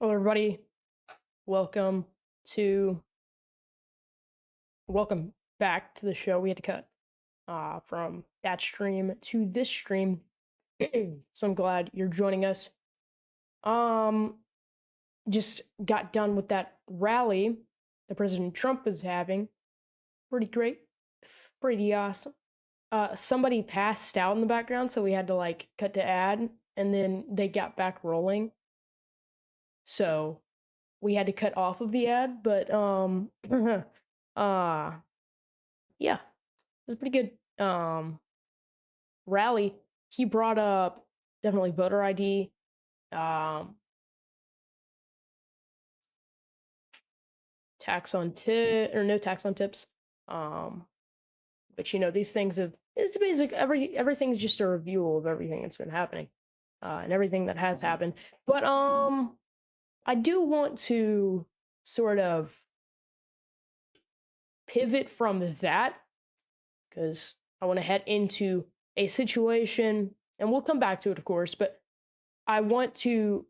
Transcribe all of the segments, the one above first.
Hello, everybody. Welcome to welcome back to the show. We had to cut from that stream to this stream, so I'm glad you're joining us. Um, just got done with that rally that President Trump was having. Pretty great, pretty awesome. Somebody passed out in the background, so we had to like cut to ad, and then they got back rolling. So we had to cut off of the ad, but uh yeah, it was pretty good. Rally. He brought up definitely voter ID, um, tax on tip or no tax on tips. Um, but these things have it's basic. Everything's just a review of everything that's been happening, and everything that has happened. But I do want to sort of pivot from that because I want to head into a situation, and we'll come back to it, of course, but I want to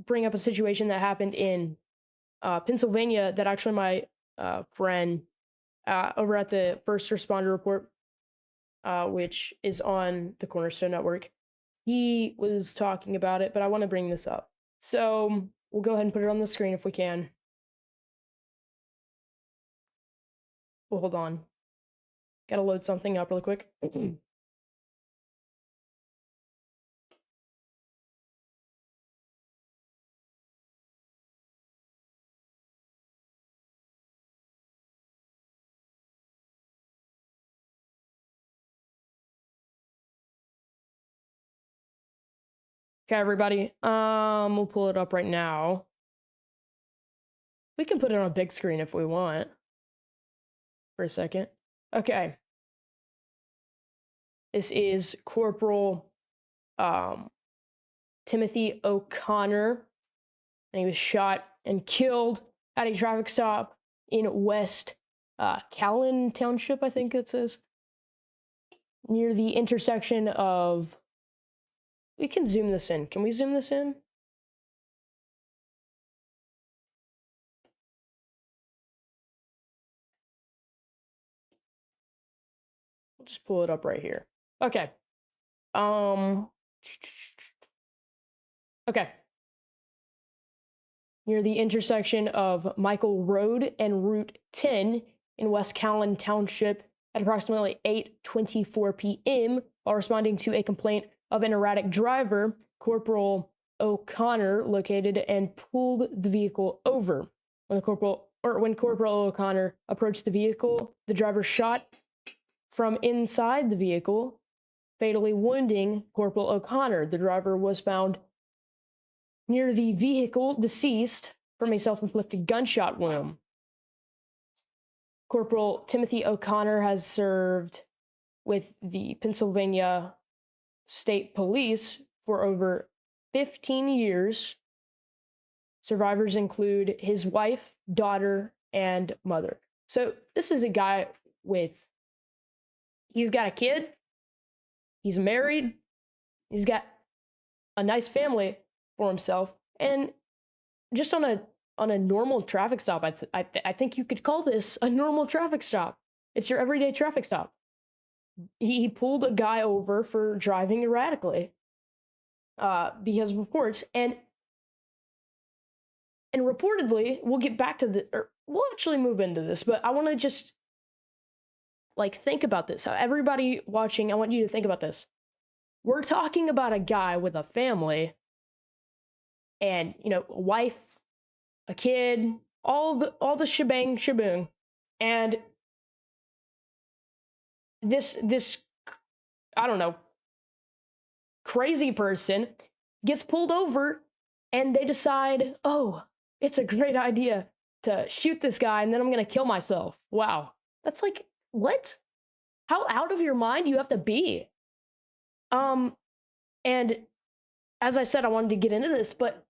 bring up a situation that happened in Pennsylvania that actually my friend over at the First Responder Report, which is on the Cornerstone Network, he was talking about it, but I want to bring this up. So we'll go ahead and put it on the screen if we can. Well, hold on. Gotta load something up really quick. Okay, everybody. We'll pull it up right now. We can put it on a big screen if we want. For a second. Okay. This is Corporal Timothy O'Connor, and he was shot and killed at a traffic stop in West Callan Township, I think it says, near the intersection of. We can zoom this in. Can we zoom this in? We'll just pull it up right here. Okay. Okay. Near the intersection of Michael Road and Route 10 in West Callan Township at approximately 8:24 p.m. while responding to a complaint of an erratic driver, Corporal O'Connor located and pulled the vehicle over. When Corporal O'Connor approached the vehicle, the driver shot from inside the vehicle, fatally wounding Corporal O'Connor. The driver was found near the vehicle, deceased from a self-inflicted gunshot wound. Corporal Timothy O'Connor has served with the Pennsylvania State Police for over 15 years. Survivors include his wife, daughter, and mother. So this is a guy he's got a kid, he's married, he's got a nice family for himself, and just on a normal traffic stop, I think you could call this a normal traffic stop. It's your everyday traffic stop. He pulled a guy over for driving erratically, because of reports, and reportedly, we'll get back to we'll actually move into this, but I want to just think about this. Everybody watching, I want you to think about this. We're talking about a guy with a family, and a wife, a kid, all the shebang shaboong, and this I don't know, crazy person gets pulled over, and they decide, oh, it's a great idea to shoot this guy, and then I'm gonna kill myself. Wow, that's like, what? How out of your mind do you have to be? And as I said, I wanted to get into this, but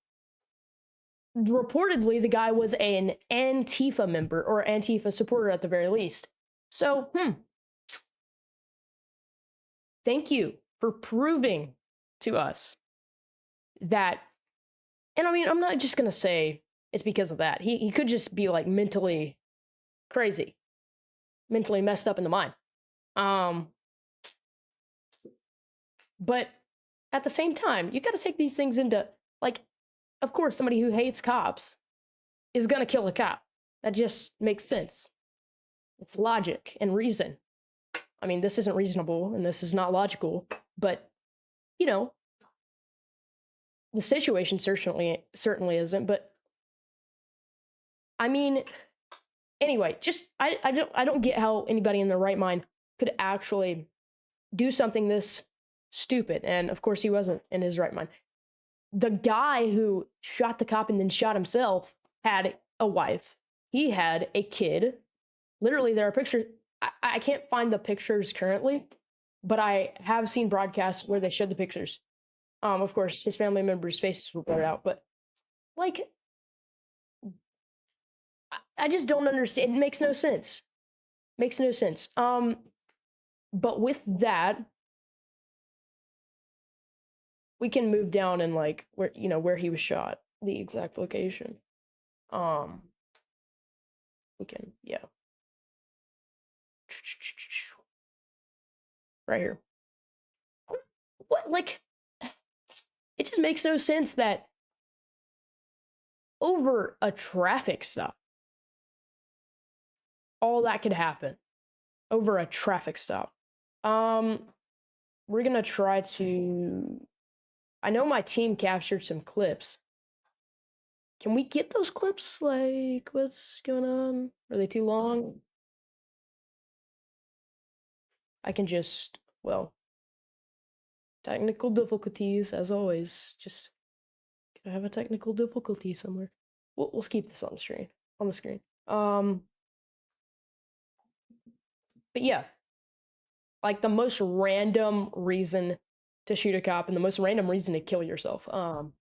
reportedly the guy was an Antifa member, or Antifa supporter at the very least. So, thank you for proving to us that And I mean, I'm not just gonna say it's because of that. He could just be like mentally crazy, mentally messed up in the mind. Um, but at the same time, you got to take these things into like, of course, somebody who hates cops is gonna kill a cop. That just makes sense. It's logic and reason. I mean, this isn't reasonable and this is not logical, but you know, the situation certainly isn't. But I mean, anyway, just I don't get how anybody in their right mind could actually do something this stupid. And of course, he wasn't in his right mind. The guy who shot the cop and then shot himself had a wife. He had a kid. Literally, there are pictures. I can't find the pictures currently, but I have seen broadcasts where they showed the pictures. Of course, his family members' faces were blurred out, but like, I just don't understand. It makes no sense. Makes no sense. But with that, we can move down and like where he was shot, the exact location. Um, we can, yeah, right here. What, like, it just makes no sense that over a traffic stop, all that could happen over a traffic stop. We're gonna try to. I know my team captured some clips. Can we get those clips? Like, what's going on? Are they too long? I can just, well, technical difficulties as always. Just gotta have a technical difficulty somewhere. We'll keep this on the screen. On the screen. But yeah, like the most random reason to shoot a cop and the most random reason to kill yourself. But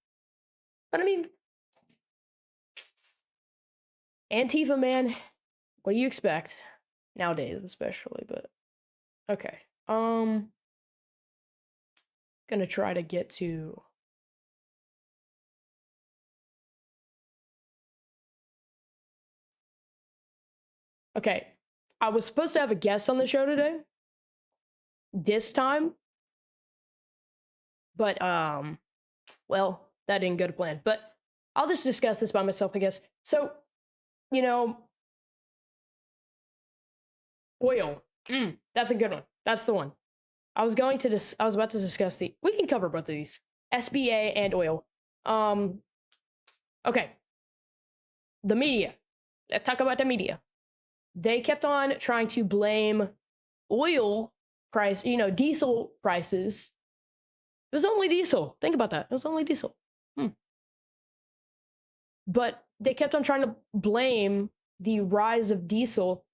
I mean, Antifa, man, what do you expect nowadays, especially? But okay, gonna try to get to. Okay, I was supposed to have a guest on the show today. This time, but well, that didn't go to plan. But I'll just discuss this by myself, I guess. So, you know, oil. That's a good one. That's the one. I was about to discuss the. We can cover both of these, SBA and oil. Okay. The media. Let's talk about the media. They kept on trying to blame oil price, diesel prices. It was only diesel. Think about that. It was only diesel. But they kept on trying to blame the rise of diesel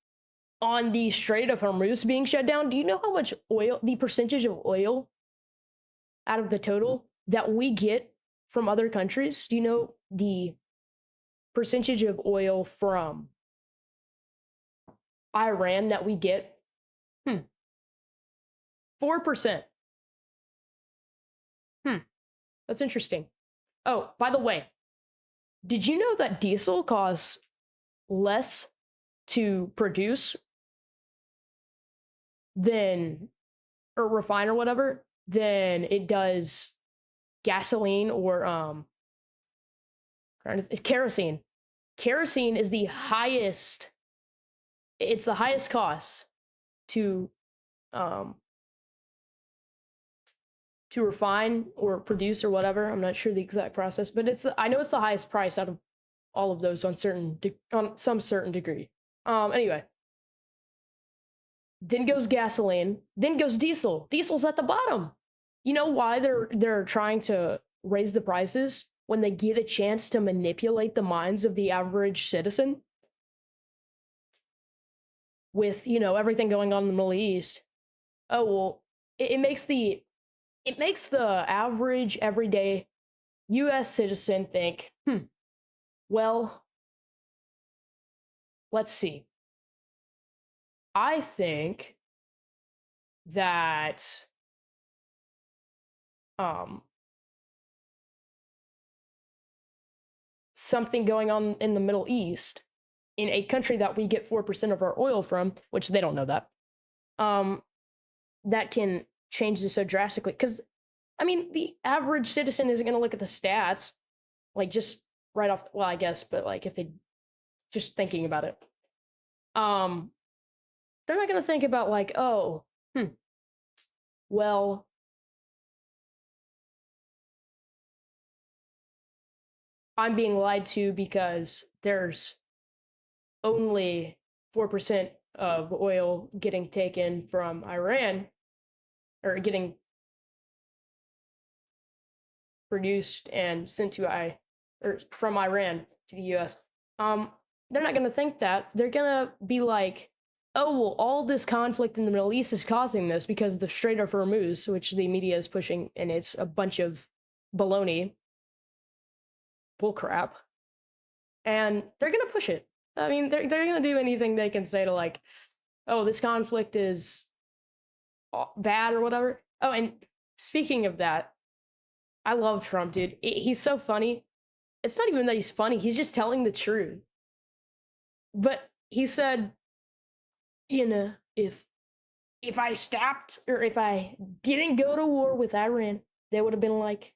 on the Strait of Hormuz being shut down. Do you know how much oil, the percentage of oil out of the total that we get from other countries? Do you know the percentage of oil from Iran that we get? 4%. That's interesting. Oh, by the way, did you know that diesel costs less to produce than, or refine or whatever, than it does gasoline or kerosene? Kerosene is the highest. It's the highest cost to refine or produce or whatever. I'm not sure the exact process, but I know it's the highest price out of all of those on some certain degree. Anyway, then goes gasoline, then goes diesel. Diesel's at the bottom. You know why they're trying to raise the prices when they get a chance to manipulate the minds of the average citizen? With everything going on in the Middle East, oh well, it makes the average everyday U.S. citizen think, well, let's see. I think that something going on in the Middle East, in a country that we get 4% of our oil from, which they don't know that, that can change this so drastically. Because, I mean, the average citizen isn't going to look at the stats, like, just right off, well, I guess, but, like, if they, just thinking about it, they're not going to think about, like, oh, well, I'm being lied to because there's only 4% of oil getting taken from Iran, or getting produced and sent to or from Iran to the US. They're not going to think that. They're going to be like, oh, well, all this conflict in the Middle East is causing this because the Strait of Hormuz, which the media is pushing, and it's a bunch of baloney, bullcrap, and they're going to push it. I mean, they're going to do anything they can say to, like, oh, this conflict is bad or whatever. Oh, and speaking of that, I love Trump, dude. He's so funny. It's not even that he's funny. He's just telling the truth. But he said, you know, if I stopped, or if I didn't go to war with Iran, they would have been like,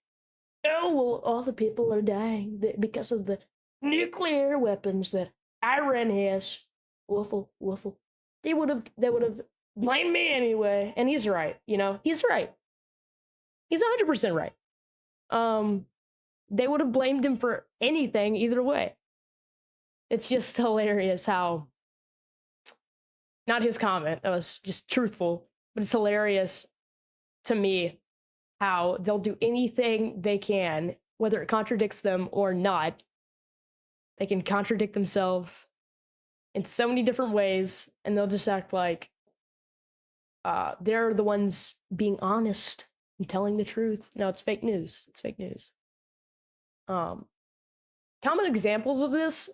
oh, well, all the people are dying because of the nuclear weapons that Iran has. Woofle, woofle. They would have blamed me anyway. And he's right, you know, he's right. He's 100% right. They would have blamed him for anything either way. It's just hilarious how, not his comment, that was just truthful, but it's hilarious to me how they'll do anything they can, whether it contradicts them or not. They can contradict themselves in so many different ways, and they'll just act like they're the ones being honest and telling the truth. No, it's fake news. It's fake news. Common examples of this,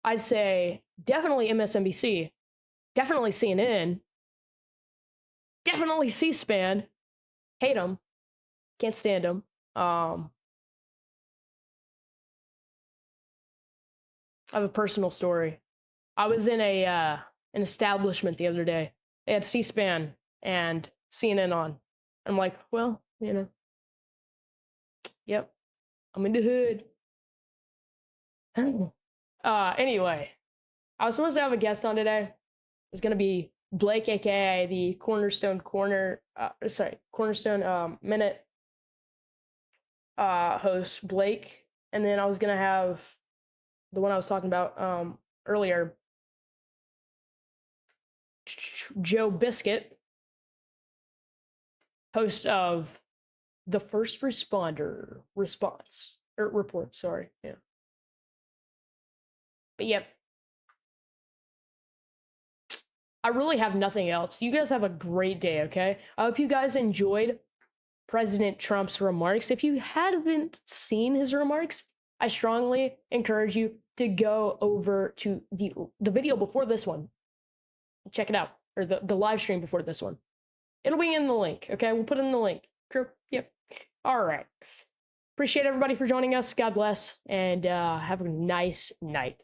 I'd say definitely MSNBC, definitely CNN, definitely C-SPAN. Hate them, can't stand them. I have a personal story. I was in an establishment the other day. They had C-SPAN and CNN on. I'm like, well, you know, yep, I'm in the hood. Anyway, I was supposed to have a guest on today. It's gonna be Blake, aka the Cornerstone Minute host, Blake, and then I was gonna have the one I was talking about earlier, Joe Biscuit, host of the First Responder Report. Sorry, yeah. But yep, I really have nothing else. You guys have a great day, okay? I hope you guys enjoyed President Trump's remarks. If you haven't seen his remarks, I strongly encourage you to go over to the video before this one. Check it out, or the live stream before this one. It'll be in the link, okay? We'll put it in the link. True? Yep. All right. Appreciate everybody for joining us. God bless, and have a nice night.